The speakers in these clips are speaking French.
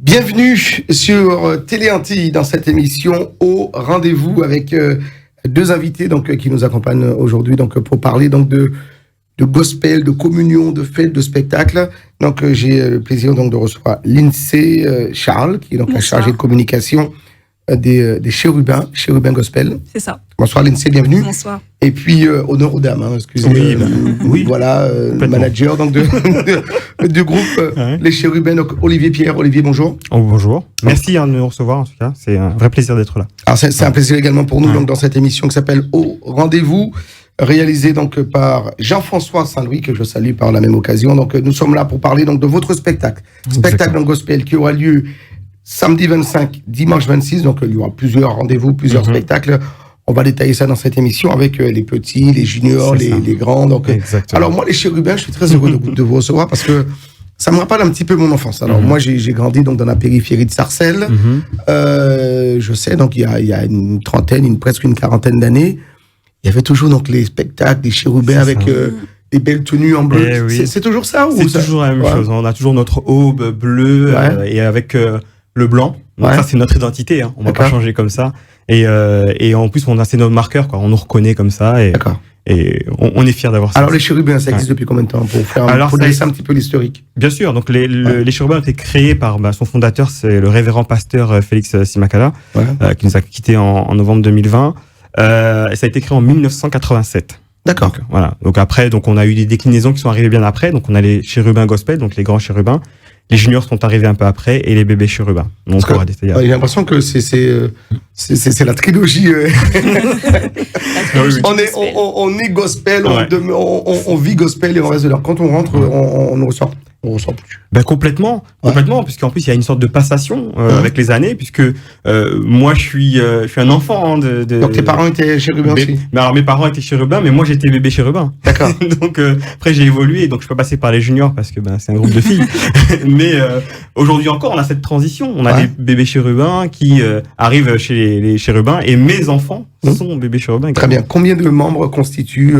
Bienvenue sur Télé Antilles dans cette émission Au Rendez-vous avec deux invités qui nous accompagnent aujourd'hui pour parler de gospel, de communion, de fête, de spectacle. J'ai le plaisir de recevoir Lindsay Charles qui est la chargée de communication des Chérubins Gospel. C'est ça. Bonsoir Lindsay, bienvenue. Bonsoir. Et puis honneur aux dames, excusez-moi. Oui. Voilà, manager du groupe Les Chérubins. Olivier Pierre. Olivier, bonjour. Oh, bonjour. Merci de nous recevoir en tout cas. C'est un vrai plaisir d'être là. Alors c'est un plaisir également pour nous dans cette émission qui s'appelle Au Rendez-vous, réalisée par Jean-François Saint-Louis, que je salue par la même occasion. Nous sommes là pour parler de votre spectacle. Spectacle gospel qui aura lieu samedi 25, dimanche 26. Il y aura plusieurs rendez-vous, plusieurs spectacles. On va détailler ça dans cette émission avec les petits, les juniors, les grands. Alors moi, les Chérubins, je suis très heureux de vous recevoir parce que ça me rappelle un petit peu mon enfance. Alors moi, j'ai grandi dans la périphérie de Sarcelles. Je sais, il y a une trentaine, presque une quarantaine d'années, il y avait toujours les spectacles des Chérubins avec des belles tenues en bleu. C'est toujours ça ou C'est toujours la même chose. On a toujours notre aube bleue et avec le blanc. Donc ça, c'est notre identité. On va pas changer comme ça. Et en plus, c'est notre marqueur. On nous reconnaît comme ça. Et on est fiers d'avoir ça. Alors, les Chérubins, ça existe depuis combien de temps pour laisser un petit peu l'historique? Bien sûr. Donc, les Chérubins ont été créés par son fondateur, c'est le révérend pasteur Félix Simakala, qui nous a quittés en novembre 2020. Ça a été créé en 1987. D'accord. Donc après, on a eu des déclinaisons qui sont arrivées bien après. Donc, on a les Chérubins Gospel, donc les grands Chérubins. Les juniors sont arrivés un peu après et les bébés Chérubins. Donc, j'ai l'impression que c'est la trilogie. On est gospel, on vit gospel et on reste de là. Quand on rentre, on ne ressort plus. Complètement, puisqu'en plus il y a une sorte de passation avec les années, puisque moi je suis un enfant Donc tes parents étaient chérubins aussi. Alors mes parents étaient chérubins, mais moi j'étais bébé chérubin. D'accord. Donc après j'ai évolué, donc je peux passer par les juniors parce que c'est un groupe de filles. Mais aujourd'hui encore on a cette transition, on a des bébés chérubins qui arrivent chez les chérubins et mes enfants sont bébés chérubins. Très bien. Combien de membres constituent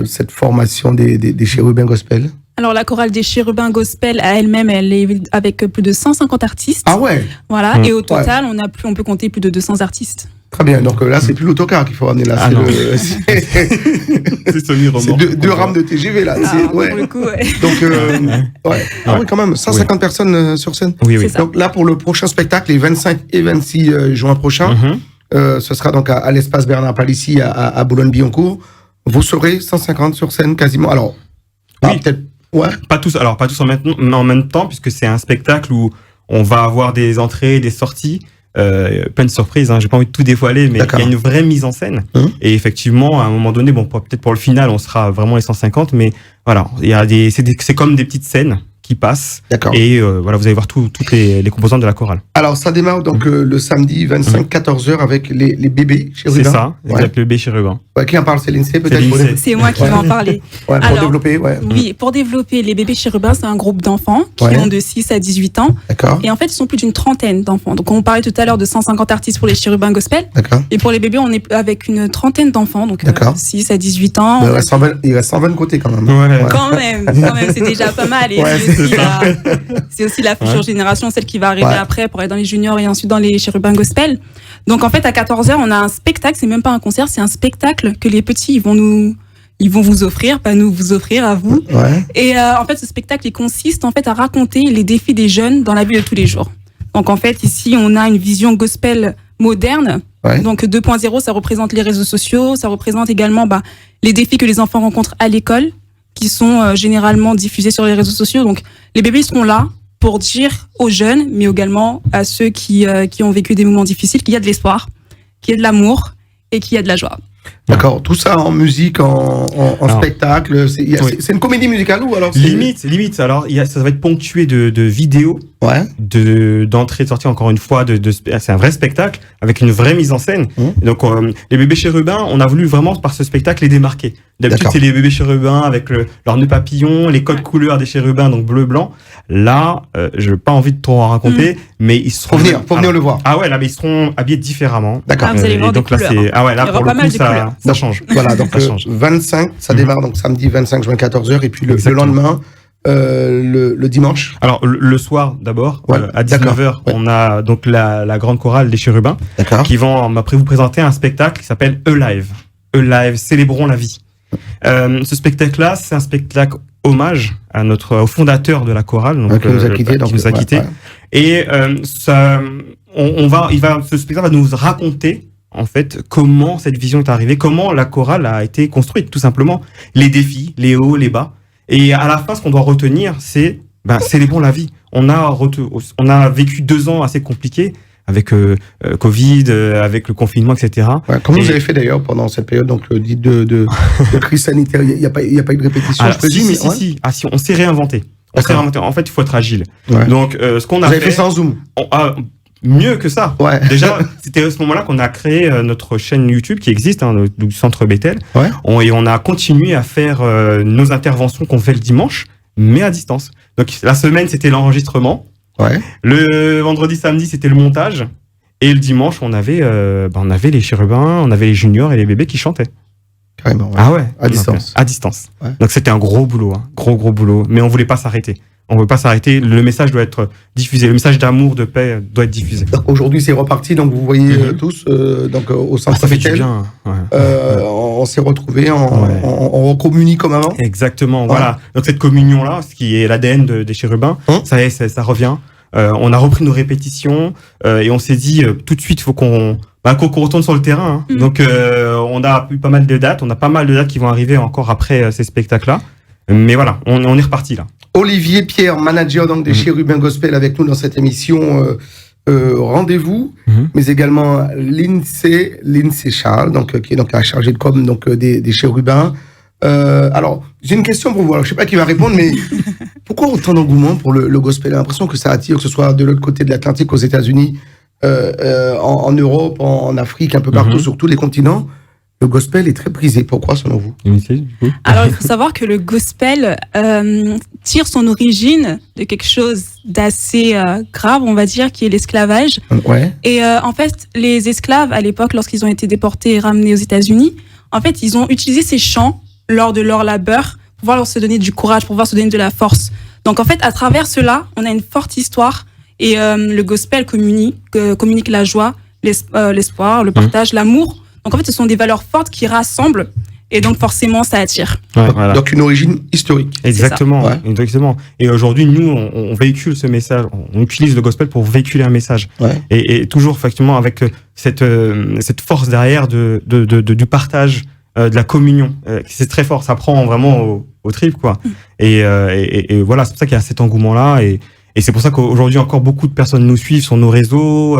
cette formation des Chérubins Gospel? Alors, la chorale des Chérubins Gospel, à elle-même, elle est avec plus de 150 artistes. Ah ouais. Voilà. Et au total, on peut compter plus de 200 artistes. Très bien. Donc là, c'est plus l'autocar qu'il faut ramener là. C'est semi-remorque. C'est deux rames de TGV là. Pour le coup, Donc, oui, quand même. 150 personnes sur scène. Oui. Donc là, pour le prochain spectacle, les 25 et 26 juin prochains, ce sera à l'espace Bernard Palissy à Boulogne-Billancourt. Vous serez 150 sur scène quasiment. Alors, peut-être. Pas tous en même temps, puisque c'est un spectacle où on va avoir des entrées, des sorties, plein de surprises. J'ai pas envie de tout dévoiler, mais il y a une vraie mise en scène. Et effectivement, à un moment donné, peut-être pour le final, on sera vraiment les 150, mais voilà, c'est comme des petites scènes qui passent. D'accord. Et vous allez voir toutes les composantes de la chorale. Alors, ça démarre le samedi 25, 14h avec les bébés Chérubins. C'est ça, exact, le bébé Chérubin. Qui en parle? C'est Lindsay, peut-être? C'est moi qui vais en parler. Pour développer, Oui, pour développer, les bébés Chérubins, c'est un groupe d'enfants qui ont de 6 à 18 ans. D'accord. Et en fait, ils sont plus d'une trentaine d'enfants. Donc, on parlait tout à l'heure de 150 artistes pour les Chérubins Gospel. D'accord. Et pour les bébés, on est avec une trentaine d'enfants, donc 6 à 18 ans. Il reste 120 côtés quand même. Quand même, c'est déjà pas mal. Et c'est aussi la future génération, celle qui va arriver après pour aller dans les juniors et ensuite dans les Chérubins Gospel. Donc en fait, à 14h, on a un spectacle, c'est même pas un concert, c'est un spectacle que les petits, ils vont vous offrir, pas nous vous offrir à vous. Et en fait, ce spectacle, il consiste en fait à raconter les défis des jeunes dans la vie de tous les jours. Donc en fait, ici, on a une vision gospel moderne. Donc 2.0, ça représente les réseaux sociaux, ça représente également les défis que les enfants rencontrent à l'école, qui sont généralement diffusés sur les réseaux sociaux. Donc les bébés seront là pour dire aux jeunes, mais également à ceux qui ont vécu des moments difficiles, qu'il y a de l'espoir, qu'il y a de l'amour et qu'il y a de la joie. D'accord, tout ça en musique, en spectacle, c'est une comédie musicale ou alors Limite, alors ça va être ponctué de vidéos, d'entrée, de sortie, encore une fois, c'est un vrai spectacle, avec une vraie mise en scène. Donc les bébés chérubins, on a voulu vraiment par ce spectacle les démarquer. D'habitude, c'est les bébés chérubins avec leur nœud papillon, les codes couleurs des chérubins, donc bleu-blanc. Là, je n'ai pas envie de trop en raconter, mais ils seront... Faut venir le voir. Ah ouais, là, mais ils seront habillés différemment. D'accord. Vous allez voir des couleurs. Là, pour le coup, ça change. Voilà, donc 25, ça démarre donc samedi 25 juin 14h, et puis le lendemain, le dimanche. Alors, le soir, d'abord, à 19h, on a donc la grande chorale des chérubins qui vont après vous présenter un spectacle qui s'appelle E-Live. E-Live, célébrons la vie. Ce spectacle-là, c'est un spectacle hommage au fondateur de la chorale, donc, qui nous a quittés. Et ce spectacle va nous raconter en fait comment cette vision est arrivée, comment la chorale a été construite, tout simplement, les défis, les hauts, les bas. Et à la fin, ce qu'on doit retenir, c'est célébrons la vie. On a vécu 2 ans assez compliqués, avec Covid, avec le confinement, etc. Comment vous avez fait d'ailleurs pendant cette période dite de crise sanitaire? Il n'y a pas eu de répétition, je présume. Si, on s'est réinventé. En fait, il faut être agile. Donc, ce qu'on a vous avez fait ça en Zoom? Mieux que ça. Déjà, c'était à ce moment-là qu'on a créé notre chaîne YouTube qui existe, du Centre Bethel. Et on a continué à faire nos interventions qu'on fait le dimanche, mais à distance. Donc, la semaine, c'était l'enregistrement. Le vendredi, samedi, c'était le montage. Et le dimanche, on avait les chérubins, on avait les juniors et les bébés qui chantaient. Carrément. À distance. À distance. Donc c'était un gros boulot, gros boulot. Mais on voulait pas s'arrêter. Le message doit être diffusé. Le message d'amour, de paix doit être diffusé. Aujourd'hui, c'est reparti. Donc vous voyez tous au centre ça fait du bien. On s'est retrouvés, on communie comme avant. Exactement. Voilà. Donc cette communion-là, ce qui est l'ADN des chérubins, ça revient. On a repris nos répétitions et on s'est dit tout de suite, il faut qu'on retourne sur le terrain. Donc on a eu pas mal de dates. On a pas mal de dates qui vont arriver encore après ces spectacles-là. Mais voilà, on est reparti là. Olivier Pierre, manager donc des Chérubins Gospel, avec nous dans cette émission Rendez-vous, mais également Lindsay Charles, qui est donc la chargée de com des Chérubins. Alors, j'ai une question pour vous. Alors, je sais pas qui va répondre, mais pourquoi autant d'engouement pour le gospel? J'ai l'impression que ça attire, que ce soit de l'autre côté de l'Atlantique, aux États-Unis, en Europe, en Afrique, un peu partout, sur tous les continents. Le gospel est très prisé. Pourquoi, selon vous? Alors, il faut savoir que le gospel tire son origine de quelque chose d'assez grave, on va dire, qui est l'esclavage. Et en fait, les esclaves, à l'époque, lorsqu'ils ont été déportés et ramenés aux États-Unis, en fait, ils ont utilisé ces chants lors de leur labeur pour pouvoir leur se donner du courage, pour pouvoir se donner de la force. Donc, en fait, à travers cela, on a une forte histoire et le gospel communique la joie, l'espoir, le partage, l'amour. Donc, en fait, ce sont des valeurs fortes qui rassemblent et donc, forcément, ça attire. Donc, une origine historique. Exactement. Exactement. Et aujourd'hui, nous, on véhicule ce message. On utilise le gospel pour véhiculer un message. Et toujours, effectivement, avec cette force derrière du partage, de la communion. C'est très fort. Ça prend vraiment au trip, quoi. Et voilà, c'est pour ça qu'il y a cet engouement-là. Et c'est pour ça qu'aujourd'hui, encore beaucoup de personnes nous suivent sur nos réseaux,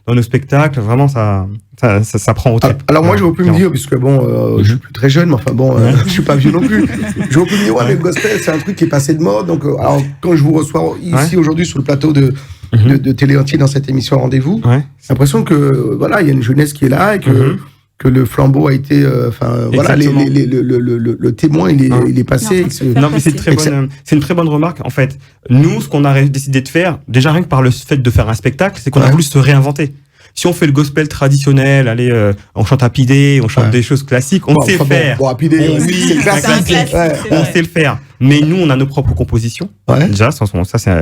dans nos spectacles. Vraiment, ça prend au trip. Alors moi, je veux plus me dire, puisque je suis plus très jeune, mais enfin je suis pas vieux non plus. Je veux plus me dire, le gospel, c'est un truc qui est passé de mode. Donc, alors, quand je vous reçois ici aujourd'hui sur le plateau de Télé Entier dans cette émission Rendez-vous, j'ai l'impression que voilà, il y a une jeunesse qui est là et que le flambeau a été, le témoin, il est passé. Non, mais c'est une très bonne remarque. En fait, nous, ce qu'on a décidé de faire, déjà rien que par le fait de faire un spectacle, c'est qu'on a voulu se réinventer. Si on fait le gospel traditionnel, allez, on chante Happy Day, on chante des choses classiques, on sait faire. Happy Day, c'est classique. On sait le faire. Mais nous, on a nos propres compositions. Déjà,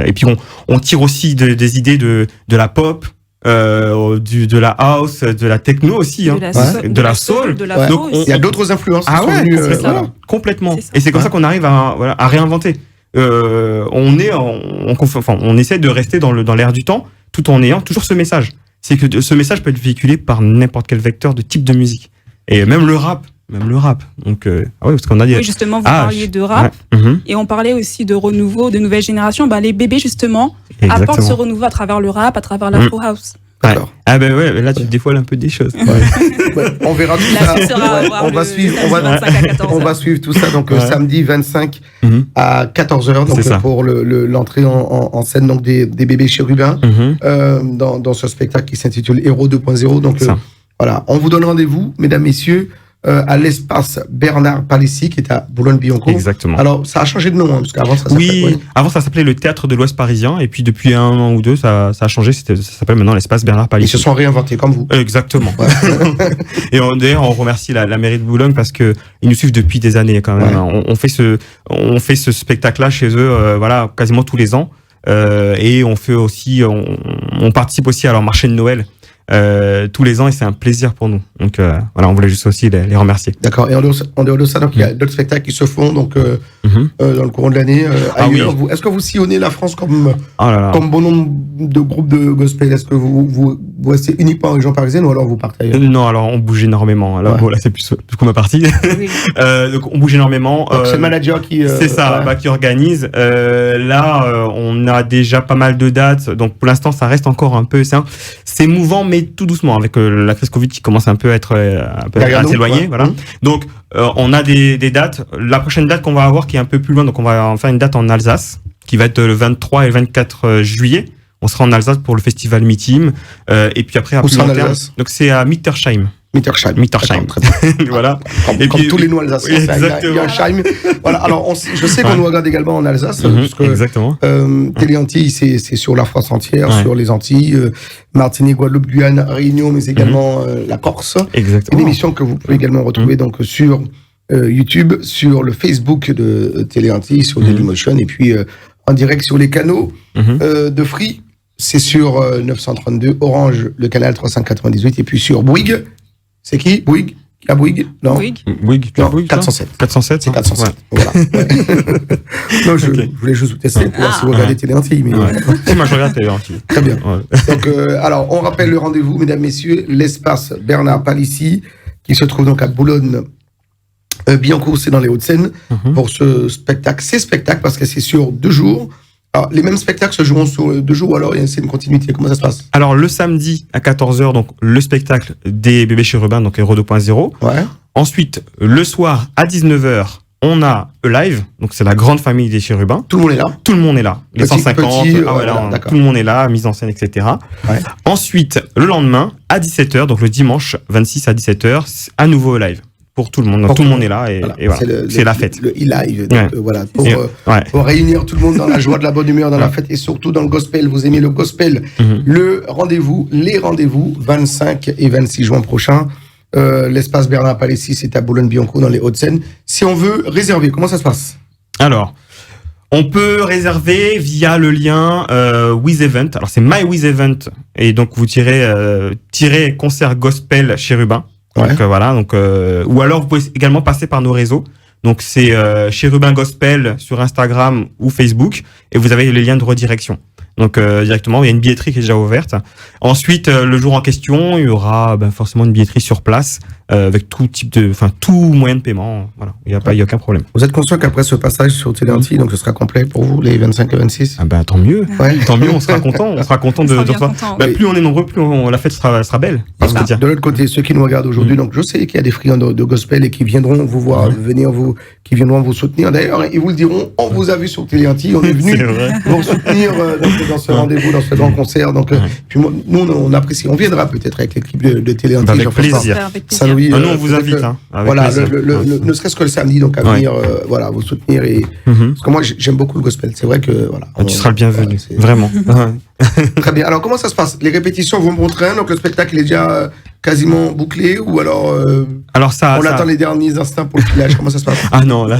et puis on tire aussi des idées de la pop, de la house, de la techno aussi, de la soul. Donc il y a d'autres influences qui sont venues. Complètement. Et c'est comme ça qu'on arrive à réinventer. On essaie de rester dans l'air du temps, tout en ayant toujours ce message. C'est que ce message peut être véhiculé par n'importe quel vecteur de type de musique. Et même le rap. Donc, parce qu'on a dit. Oui, justement, vous parliez de rap. Et on parlait aussi de renouveau, de nouvelle génération. Les bébés, justement, apportent ce renouveau à travers le rap, à travers l'afro house. D'accord. Ah ben ouais, là tu dévoiles un peu des choses. On verra tout ça. On va suivre tout ça. Donc samedi 25 à 14h donc pour l'entrée en scène donc des bébés chérubins dans ce spectacle qui s'intitule Héros 2.0. Donc voilà, on vous donne rendez-vous, mesdames, messieurs, à l'espace Bernard Palissy qui est à Boulogne-Billancourt. Exactement. Alors ça a changé de nom parce qu'avant ça s'appelait avant ça s'appelait le Théâtre de l'Ouest parisien et puis depuis 1 an ou 2 ça a changé, ça s'appelle maintenant l'espace Bernard Palissy. Ils se sont réinventés comme vous. Exactement. Et d'ailleurs on remercie la mairie de Boulogne parce que ils nous suivent depuis des années quand même. On fait ce spectacle là chez eux voilà quasiment tous les ans et on fait aussi on participe aussi à leur marché de Noël. Tous les ans et c'est un plaisir pour nous. Donc voilà, on voulait juste aussi les remercier. D'accord. Et en dehors de ça, donc il y a d'autres spectacles qui se font donc dans le courant de l'année. Est-ce que vous sillonnez la France comme bon nombre de groupes de gospel? Est-ce que vous restez uniquement en région parisienne ou alors vous partez ailleurs? Non, alors on bouge énormément. Alors bon, là c'est plus comme ma partie. Donc on bouge énormément. C'est le manager qui. C'est ça, qui organise. Là, on a déjà pas mal de dates. Donc pour l'instant, ça reste encore un peu. C'est mouvant, mais tout doucement avec la crise Covid qui commence un peu à être à s'éloigner. Voilà. Donc on a des dates. La prochaine date qu'on va avoir qui est un peu plus loin, donc on va en faire une date en Alsace qui va être le 23 et le 24 juillet. On sera en Alsace pour le festival Mitim. Et puis après, à plus long terme. Donc c'est à Mittersheim. Mittersheim. Voilà. Comme tous les noms alsaciens, il y a un Scheim. Voilà. Alors, je sais qu'on nous regarde également en Alsace, parce que exactement. Téléantilles, c'est sur la France entière, sur les Antilles, Martinique, Guadeloupe, Guyane, Réunion, mais également la Corse. Exactement. Une émission que vous pouvez également retrouver donc sur YouTube, sur le Facebook de Téléantilles, sur Dailymotion, et puis en direct sur les canaux de Free. C'est sur 932, Orange, le canal 398, et puis sur Bouygues. C'est qui Bouygues? La Bouygues? Non. Bouygues. Non, 407. 407. C'est 407. Ouais. Voilà. Non, je voulais juste vous tester pour voir si vous regardez Téléantilles. Mais... Si, moi je regarde Téléantilles. Très bien. Donc, alors, on rappelle le rendez-vous, mesdames, messieurs, l'espace Bernard Palissy, qui se trouve donc à Boulogne. Billancourt, c'est dans les Hauts-de-Seine, pour ce spectacle. Ces spectacles, parce que c'est sur 2 jours. Alors, les mêmes spectacles se joueront sur 2 jours ou alors c'est une continuité? Comment ça se passe? Alors, le samedi à 14h, donc le spectacle des bébés chérubins, donc Héros 2.0. Ouais. Ensuite, le soir à 19h, on a Live, donc c'est la grande famille des chérubins. Tout le monde est là? Tout le monde est là. Les 150, tout le monde est là, mise en scène, etc. Ouais. Ensuite, le lendemain, à 17h, donc le dimanche 26 à 17h, à nouveau Live. Pour tout le monde. Donc, tout le monde est là et voilà. C'est la fête. Le e-live. Voilà. Pour réunir tout le monde dans la joie, de la bonne humeur, dans la fête et surtout dans le gospel. Vous aimez le gospel. Les rendez-vous 25 et 26 juin prochain. L'espace Bernard Palissy, c'est à Boulogne-Billancourt dans les Hauts-de-Seine. Si on veut réserver, comment ça se passe? Alors, on peut réserver via le lien WizEvent. Alors, c'est My WizEvent. Et donc, vous tirez concert gospel chérubin. Donc voilà, ou alors vous pouvez également passer par nos réseaux. Donc c'est Chérubin Gospel sur Instagram ou Facebook et vous avez les liens de redirection. Donc directement, il y a une billetterie qui est déjà ouverte. Ensuite, le jour en question, il y aura forcément une billetterie sur place avec tout moyen de paiement. Voilà, il y a aucun problème. Vous êtes conscient qu'après ce passage sur Téléantilles, donc ce sera complet pour vous les 25 et 26? Tant mieux. Tant mieux, on sera content. On sera content de plus on est nombreux, plus la fête sera belle. De l'autre côté, ceux qui nous regardent aujourd'hui, donc je sais qu'il y a des friands de gospel et qui viendront vous voir, qui viendront vous soutenir. D'ailleurs, ils vous le diront, on vous a vu sur Téléantilles, on est venu vous soutenir dans ce rendez-vous, dans ce grand concert. Donc, puis nous, on apprécie. On viendra peut-être avec l'équipe de Téléantilles. Avec plaisir. Saint-Louis. Nous, on vous invite. Voilà, ne serait-ce que le samedi, donc à venir, vous soutenir. Et parce que moi, j'aime beaucoup le gospel. C'est vrai que tu seras le bienvenu, vraiment. Très bien. Alors, comment ça se passe? Les répétitions vont bon train, donc le spectacle est déjà quasiment bouclé ou alors on attend les derniers instants pour le filage? Comment ça se passe? Ah non, là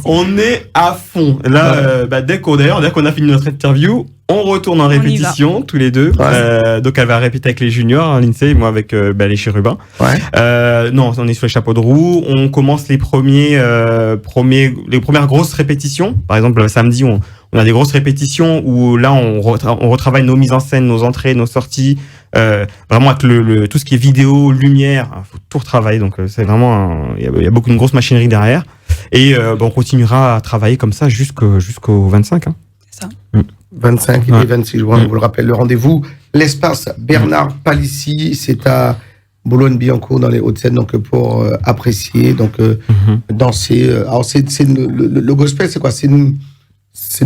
on est à fond. Là, dès qu'on a fini notre interview, on retourne en répétition tous les deux. Donc elle va répéter avec les juniors, Lindsay, et moi avec les chérubins. Non, on est sur les chapeaux de roue. On commence les premières grosses répétitions. Par exemple, samedi, on a des grosses répétitions où là on retravaille nos mises en scène, nos entrées, nos sorties, vraiment avec tout ce qui est vidéo, lumière, faut tout retravailler. Donc c'est vraiment il y a une grosse machinerie derrière et on continuera à travailler comme ça jusqu'au 25. Ça. 25 et 26 juin, je vous le rappelle, le rendez-vous. L'espace Bernard Palissy, c'est à Boulogne-Billancourt dans les Hauts-de-Seine, donc pour apprécier, donc danser. Alors le gospel, c'est quoi? C'est une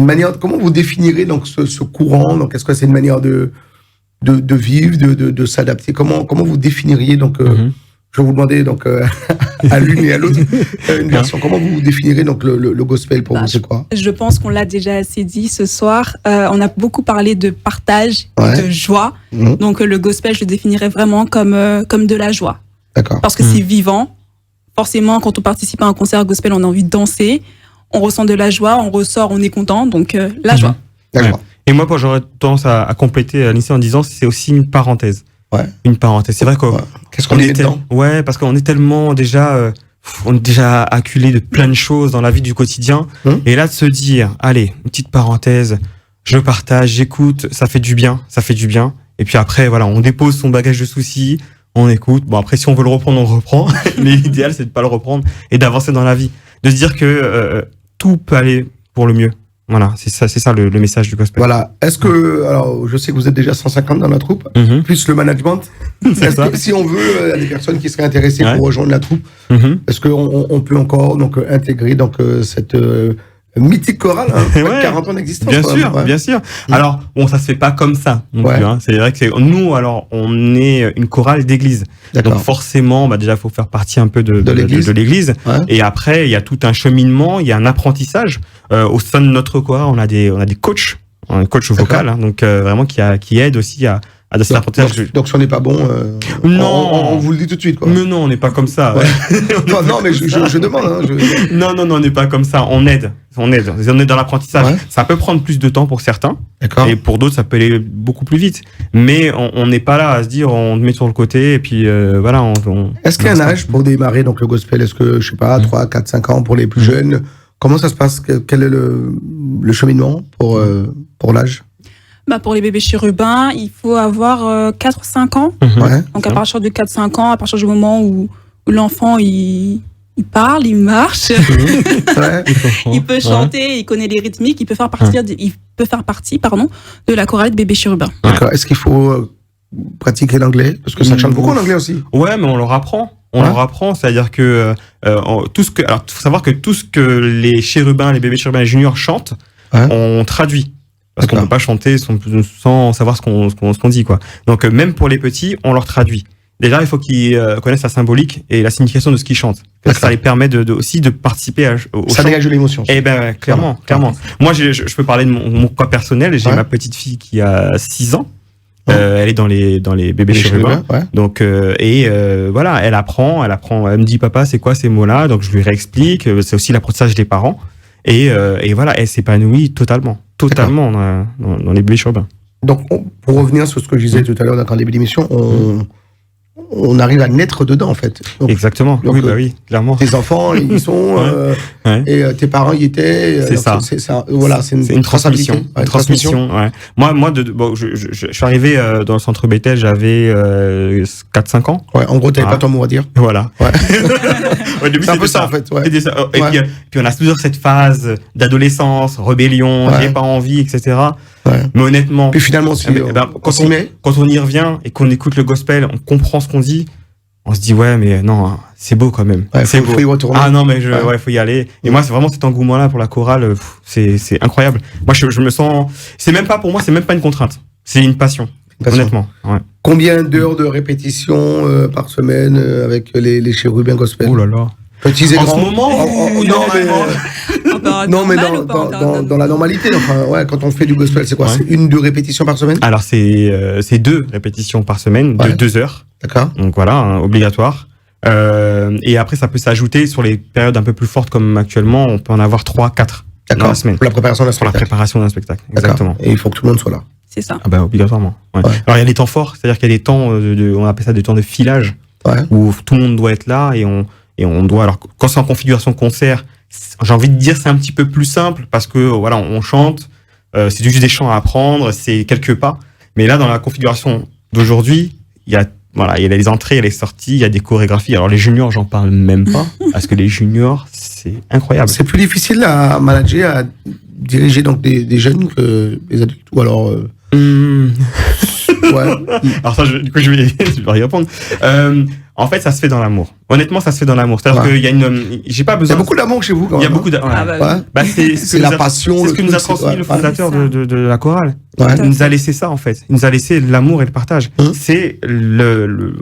manière. Comment vous définirez donc ce courant? Donc est-ce que c'est une manière de vivre, de s'adapter? Comment vous définiriez donc je vais vous demander donc à l'une et à l'autre une version. Comment vous définirez donc le gospel pour vous? C'est quoi? Je pense qu'on l'a déjà assez dit ce soir. On a beaucoup parlé de partage, et de joie. Donc le gospel, je le définirais vraiment comme de la joie. D'accord. Parce que c'est vivant. Forcément, quand on participe à un concert gospel, on a envie de danser. On ressent de la joie, on ressort, on est content. Donc la joie. D'accord. Et moi, j'aurais tendance à compléter l'essai en disant c'est aussi une parenthèse. Ouais. Une parenthèse. C'est vrai que qu'est-ce qu'on est dedans? Ouais, parce qu'on est tellement déjà acculé de plein de choses dans la vie du quotidien. Et là, de se dire, allez, une petite parenthèse, je partage, j'écoute, ça fait du bien. Et puis après, voilà, on dépose son bagage de soucis, on écoute. Bon, après, si on veut le reprendre, on le reprend. Mais l'idéal, c'est de pas le reprendre et d'avancer dans la vie. De se dire que tout peut aller pour le mieux. Voilà, c'est ça le message du gospel. Voilà. Est-ce que, alors, je sais que vous êtes déjà 150 dans la troupe, plus le management. Est-ce que, si on veut, il y a des personnes qui seraient intéressées pour rejoindre la troupe, est-ce qu'on peut encore donc intégrer donc cette mythique chorale, 40 ans d'existence. Bien sûr. Alors, bon, ça se fait pas comme ça non plus, hein. C'est vrai que nous, alors, on est une chorale d'église. Donc forcément, déjà, il faut faire partie un peu de l'église. Ouais. Et après, il y a tout un cheminement, il y a un apprentissage. Au sein de notre chorale, on a des coachs, un coach vocal, hein, donc vraiment qui aide aussi à cet apprentissage. Donc si on n'est pas bon, non, on vous le dit tout de suite, quoi. Mais non, on n'est pas comme ça. Ouais. non, mais je demande. Hein, Non, on n'est pas comme ça. On aide dans l'apprentissage. Ouais. Ça peut prendre plus de temps pour certains. D'accord. Et pour d'autres, ça peut aller beaucoup plus vite. Mais on n'est pas là à se dire, on te met sur le côté et puis voilà. Est-ce qu'il y a un âge pour démarrer donc le gospel? Est-ce que, je sais pas, 3, 4, 5 ans pour les plus jeunes? Comment ça se passe? Quel est le cheminement pour l'âge? Pour les bébés chérubins, il faut avoir 4-5 ans. Donc à partir de 4-5 ans, à partir du moment où l'enfant il parle, il marche, il peut chanter, il connaît les rythmiques, il peut faire partie de la chorale de bébés chérubins. D'accord. Est-ce qu'il faut pratiquer l'anglais? Parce que ça chante beaucoup en anglais aussi. Ouais, mais on leur apprend. Leur apprend, c'est-à-dire que alors, faut savoir que tout ce que les chérubins, les bébés chérubins, les juniors chantent, on traduit. Parce qu'on peut pas chanter sans savoir ce qu'on dit, quoi. Donc, même pour les petits, on leur traduit. Déjà, il faut qu'ils connaissent la symbolique et la signification de ce qu'ils chantent. Parce que ça les permet aussi de participer au chant. Ça dégage de l'émotion. Eh ben, clairement. Moi, je peux parler de mon cas personnel. J'ai ma petite fille qui a 6 ans. Elle est dans les bébés chérubins. Donc, voilà, elle apprend, elle me dit, papa, c'est quoi ces mots-là? Donc, je lui réexplique. C'est aussi l'apprentissage des parents. Et voilà, elle s'épanouit totalement dans les bébés chérubins. Donc, pour revenir sur ce que je disais tout à l'heure dans le début d'émission, on arrive à naître dedans, en fait. Donc, exactement. Donc, oui, clairement. Tes enfants, ils sont, et tes parents y étaient. C'est ça. Voilà, c'est une transmission. Une transmission, ouais. Moi, je suis arrivé dans le centre Bethel, j'avais 4-5 ans. Ouais, en gros, t'avais pas ton mot à dire. Voilà. Au début, c'est un peu ça, en fait. Ouais. Et puis, on a toujours cette phase d'adolescence, rébellion, j'ai pas envie, etc. Mais honnêtement, puis finalement, quand on y revient et qu'on écoute le gospel, on comprend ce qu'on dit, on se dit mais non, c'est beau quand même. C'est beau. Faut y retourner. Ah non, mais faut y aller. Et moi, c'est vraiment cet engouement-là pour la chorale, c'est incroyable. Moi, je me sens, c'est même pas pour moi, c'est même pas une contrainte, c'est une passion. Honnêtement. Ouais. Combien d'heures de répétition par semaine avec les chérubins gospel? Oh là là. Petits et en grands. ce moment, non, mais dans la normalité, enfin, quand on fait du gospel, c'est quoi? C'est 1-2 répétitions par semaine? Alors, c'est 2 répétitions par semaine, de 2 heures. D'accord. Donc voilà, obligatoire. Et après, ça peut s'ajouter sur les périodes un peu plus fortes comme actuellement, on peut en avoir 3-4 dans la semaine. Pour la préparation d'un spectacle. Exactement. Et il faut que tout le monde soit là. C'est ça. Obligatoirement. Ouais. Alors, il y a des temps forts, c'est-à-dire qu'il y a des temps, on appelle ça des temps de filage, où tout le monde doit être là et on doit, alors quand c'est en configuration concert, j'ai envie de dire c'est un petit peu plus simple parce que voilà, on chante, c'est juste des chants à apprendre, c'est quelques pas. Mais là, dans la configuration d'aujourd'hui, il y a les entrées, il y a les sorties, il y a des chorégraphies. Alors les juniors, j'en parle même pas parce que les juniors, c'est incroyable. C'est plus difficile à manager, à diriger donc des jeunes que des adultes ou alors ouais. Alors ça, du coup, je vais y répondre. En fait, ça se fait dans l'amour. Honnêtement, ça se fait dans l'amour. C'est-à-dire qu'il y a j'ai pas besoin. Il y a beaucoup d'amour chez vous, quand même. Il y a beaucoup d'amour. Bah, c'est la passion. C'est ce que nous a transmis le fondateur de la chorale. Ouais. Il nous a laissé ça, en fait. Il nous a laissé l'amour et le partage. C'est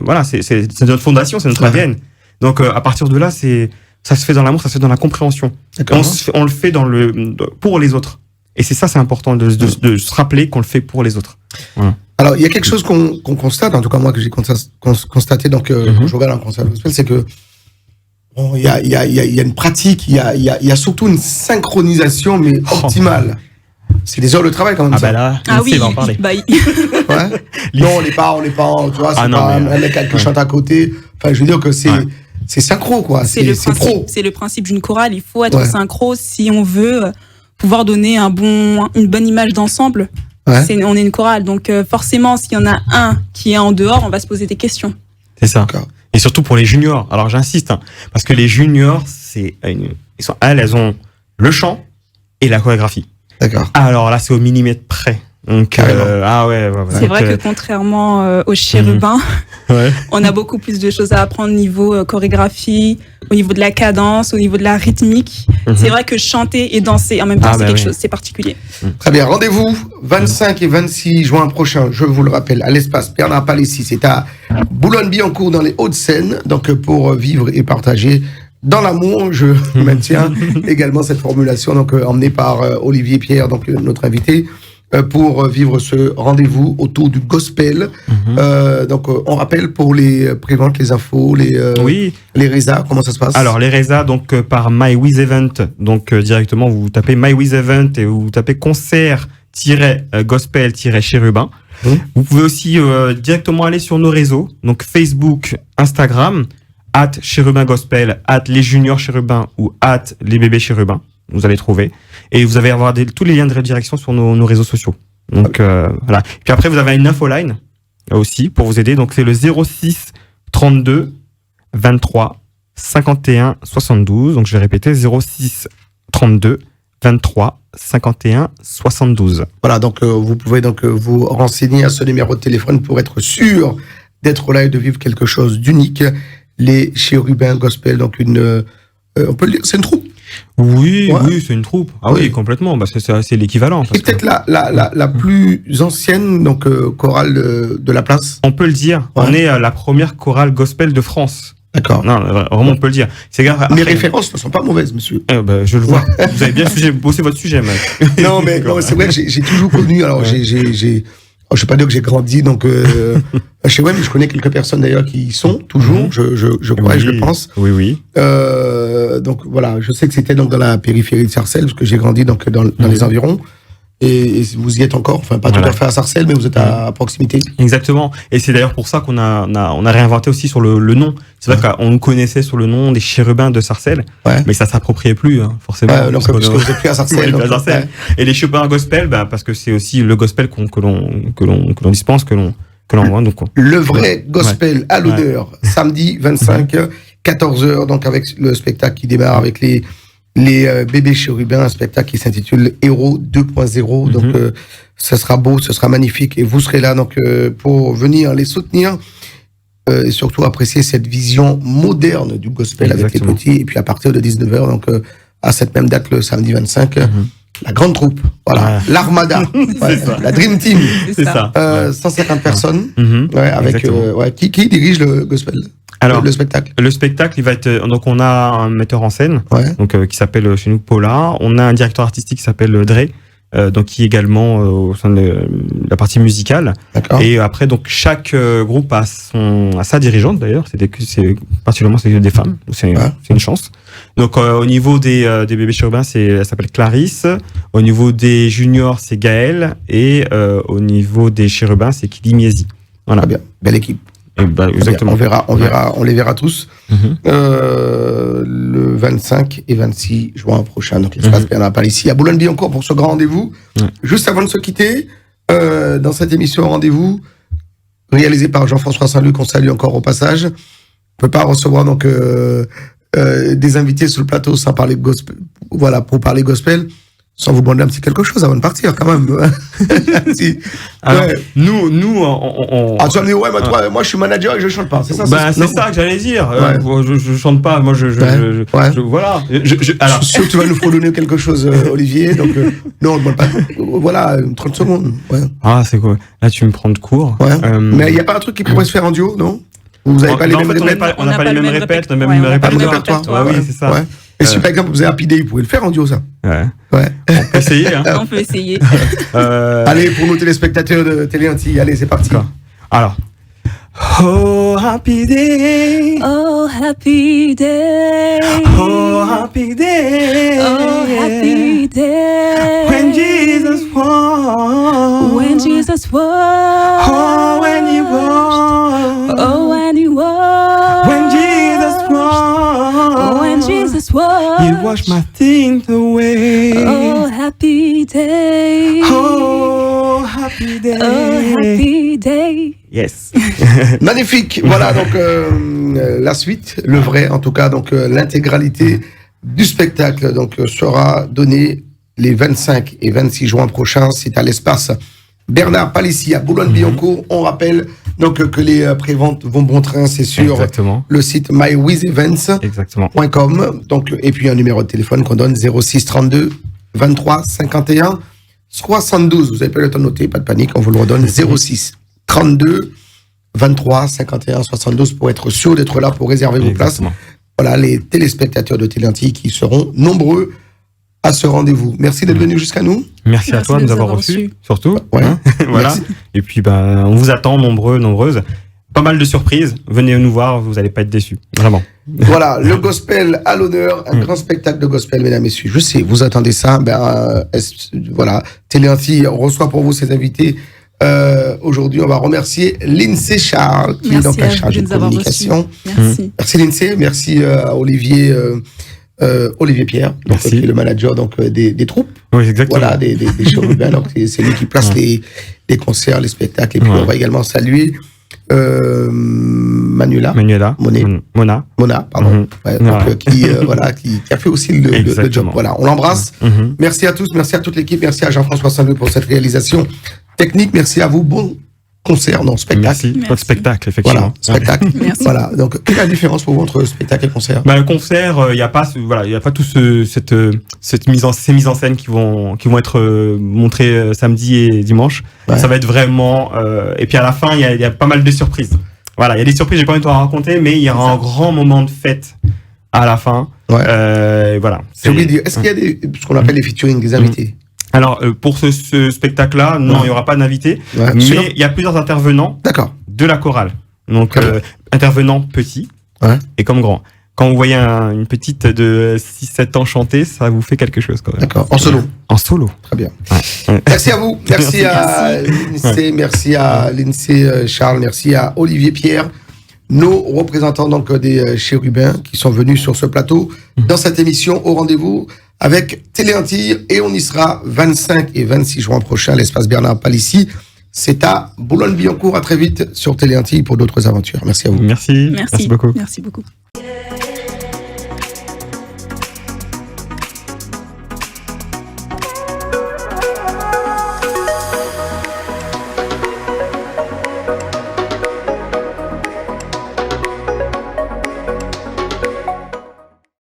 voilà, c'est notre fondation, c'est notre ADN. Donc, à partir de là, ça se fait dans l'amour, ça se fait dans la compréhension. On le fait pour les autres. Et c'est ça, c'est important de se rappeler qu'on le fait pour les autres. Voilà. Alors, il y a quelque chose qu'on constate, en tout cas moi que j'ai constaté, donc quand je regarde un concert gospel, c'est que il y a une pratique, il y a surtout une synchronisation, mais optimale. C'est des heures de travail quand même. Bah là, oui, va en parler. Ouais. Non, on n'est pas, tu vois, c'est pas un mec qui chante à côté. Enfin, je veux dire que c'est synchro, quoi. C'est pro. C'est le principe d'une chorale. Il faut être synchro si on veut pouvoir donner une bonne image d'ensemble. On est une chorale, donc forcément, s'il y en a un qui est en dehors, on va se poser des questions. C'est ça. Et surtout pour les juniors. Alors j'insiste, parce que les juniors, elles ont le chant et la chorégraphie. D'accord. Alors là, c'est au millimètre près. Donc, c'est vrai que contrairement aux chérubins, on a beaucoup plus de choses à apprendre au niveau chorégraphie, au niveau de la cadence, au niveau de la rythmique. C'est vrai que chanter et danser en même temps, c'est quelque chose, c'est particulier. Très bien. Rendez-vous 25 et 26 juin prochain, je vous le rappelle, à l'espace Bernard Palissy. C'est à Boulogne-Billancourt dans les Hauts-de-Seine. Donc, pour vivre et partager dans l'amour, je maintiens également cette formulation, donc emmenée par Olivier Pierre, donc notre invité, pour vivre ce rendez-vous autour du gospel. Donc, on rappelle pour les préventes, les infos, les résas, comment ça se passe? Alors, les résas, donc, par MyWizEvent, donc, directement, vous tapez MyWizEvent et vous tapez concert-gospel-chérubin. Vous pouvez aussi directement aller sur nos réseaux, donc Facebook, Instagram, @chérubin-gospel, @les juniors chérubins ou @les bébés chérubins. Vous allez trouver. Et vous allez avoir tous les liens de redirection sur nos réseaux sociaux. Donc, voilà. Puis après, vous avez une infoline aussi pour vous aider. Donc, c'est le 06 32 23 51 72. Donc, je vais répéter, 06 32 23 51 72. Voilà, donc vous pouvez donc vous renseigner à ce numéro de téléphone pour être sûr d'être là et de vivre quelque chose d'unique. Les chérubins gospel, donc on peut le dire, c'est une troupe. Oui, c'est une troupe. Oui, complètement. Bah, c'est l'équivalent. Et peut-être la plus ancienne donc chorale de la place. On peut le dire. On est la première chorale gospel de France. D'accord. Non, vraiment, on peut le dire. Les références ne sont pas mauvaises, monsieur. Je le vois. Vous avez bien bossé votre sujet, mec. Non, mais c'est vrai que j'ai toujours connu. Alors, je ne vais pas dire que j'ai grandi, donc chez WEM, je connais quelques personnes d'ailleurs qui y sont toujours, je crois et je le pense. Oui. Donc voilà, je sais que c'était donc dans la périphérie de Sarcelles, parce que j'ai grandi donc dans les environs. Et vous y êtes encore, enfin pas tout à fait à Sarcelles, mais vous êtes à proximité. Exactement. Et c'est d'ailleurs pour ça qu'on a réinventé aussi sur le nom. C'est vrai qu'on nous connaissait sur le nom des chérubins de Sarcelles, mais ça s'appropriait plus, forcément. Donc parce que vous êtes plus à Sarcelles. Et les chérubins gospel, parce que c'est aussi le gospel que l'on dispense, que l'on voit. Donc, le vrai gospel à l'honneur, samedi 25, 14h, donc avec le spectacle qui démarre avec les bébés chérubins, un spectacle qui s'intitule Héros 2.0. Donc, ce sera beau, ce sera magnifique. Et vous serez là donc pour venir les soutenir et surtout apprécier cette vision moderne du gospel avec les petits. Et puis, à partir de 19h, donc à cette même date, le samedi 25, la grande troupe, l'Armada, la Dream Team. C'est ça. 150 personnes. Avec qui dirige le gospel? Alors, le spectacle. Le spectacle, il va être. Donc, on a un metteur en scène, donc qui s'appelle chez nous Paula. On a un directeur artistique qui s'appelle Dre, donc qui est également au sein de la partie musicale. D'accord. Et après, donc chaque groupe a sa dirigeante d'ailleurs. Particulièrement c'est des femmes. C'est une chance. Donc, au niveau des bébés chérubins, elle s'appelle Clarisse. Au niveau des juniors, c'est Gaël. Et au niveau des chérubins, c'est Kili Miesi. Voilà. Bien, belle équipe. Exactement. On les verra tous le 25 et 26 juin prochain. Donc, l'espace Bernard Palissy à Boulogne-Billancourt pour ce grand rendez-vous. Juste avant de se quitter, dans cette émission Rendez-vous, réalisée par Jean-François Saint-Luc, qu'on salue encore au passage, on ne peut pas recevoir donc des invités sur le plateau sans parler gospel. Voilà, pour parler gospel. Sans vous demander un petit quelque chose avant de partir, quand même. Si. Alors, nous, Ah, tu vas me dire, moi, je suis manager et je chante pas. C'est ça, c'est ça que j'allais dire. Je chante pas. Moi, voilà. Alors, je suis sûr que tu vas nous fredonner quelque chose, Olivier. Donc, non, on ne demande pas. Voilà, 30 secondes. Ouais. Ah, c'est quoi? Là, tu me prends de court. Ouais. Mais il n'y a pas un truc qui pourrait se faire en duo, non? Vous n'avez pas les mêmes répètes? On n'a pas les mêmes répètes, on a même répertoire. Oui, c'est ça. Et si par exemple vous avez Happy Day, vous pouvez le faire en duo, ça? Ouais. On peut essayer, hein. On peut essayer. Allez, pour nos téléspectateurs de Télé Antilles, allez, c'est parti. Alors. Oh, happy day. Oh, happy day. Oh, happy day. Oh, happy day. When Jesus walked. When Jesus walked. Oh, when he walked. Oh, when he walked. When Jesus walked. Oh, when Jesus walked. He washed my sins away. Oh, happy day. Oh, happy day. Oh, happy day. Yes. Magnifique. Voilà donc la suite, le vrai en tout cas, donc l'intégralité du spectacle donc sera donnée les 25 et 26 juin prochains. C'est à l'espace Bernard Palissy à Boulogne-Billancourt. On rappelle donc que les préventes vont bon train, c'est sur le site mywithevents.com. Donc et puis un numéro de téléphone qu'on donne 06 32 23 51 72. Vous avez pas le temps de noter, pas de panique, on vous le redonne 06 32 23 51 72 pour être sûr d'être là pour réserver vos places. Voilà les téléspectateurs de Télé Antilles qui seront nombreux à ce rendez-vous. Merci d'être venu jusqu'à nous. Merci à toi de nous avoir reçus, surtout. Ouais. Hein voilà. Et puis on vous attend nombreux, nombreuses. Pas mal de surprises. Venez nous voir, vous n'allez pas être déçus. Vraiment. Voilà, le gospel à l'honneur, un grand spectacle de gospel, mesdames et messieurs. Je sais, vous attendez ça. Voilà, Télé Antilles reçoit pour vous ses invités. Aujourd'hui, on va remercier Lindsay Charles, qui est donc la chargée de communication. Merci Lindsay, merci à Olivier Pierre, donc, qui est le manager donc, des troupes. Oui, exactement. Voilà, des chérubins. Donc c'est lui qui place les concerts, les spectacles. Et puis on va également saluer Mona, pardon, donc, qui a fait aussi le job. Voilà, on l'embrasse. Merci à tous, merci à toute l'équipe, merci à Jean-François Saint-Louis pour cette réalisation technique. Merci à vous. Bon concert, non, spectacle. Merci. Spectacle, effectivement. Voilà, spectacle. Voilà. Donc, quelle est la différence pour vous entre spectacle et concert? Le concert, il y a pas tout ces mises en scène qui vont être montrées samedi et dimanche. Ça va être vraiment, et puis à la fin, il y a pas mal de surprises. Voilà, il y a des surprises, j'ai pas envie de te raconter, mais il y aura un grand moment de fête à la fin. Voilà. J'ai oublié de dire, est-ce qu'il y a ce qu'on appelle les featuring, des invités? Alors, pour ce spectacle-là, non, il n'y aura pas d'invité, mais il y a plusieurs intervenants de la chorale. Donc, intervenants petits et comme grands. Quand vous voyez une petite de 6-7 ans chanter, ça vous fait quelque chose quand même. D'accord, en solo. En solo. Très bien. Merci à vous, merci à Lindsay, merci à Lindsay Charles, merci à Olivier Pierre, nos représentants donc des chérubins qui sont venus sur ce plateau dans cette émission au rendez-vous avec Télé Antilles, et on y sera 25 et 26 juin prochain à l'espace Bernard Palissy. C'est à Boulogne-Billancourt. À très vite sur Télé Antilles pour d'autres aventures. Merci à vous. Merci beaucoup. Merci beaucoup.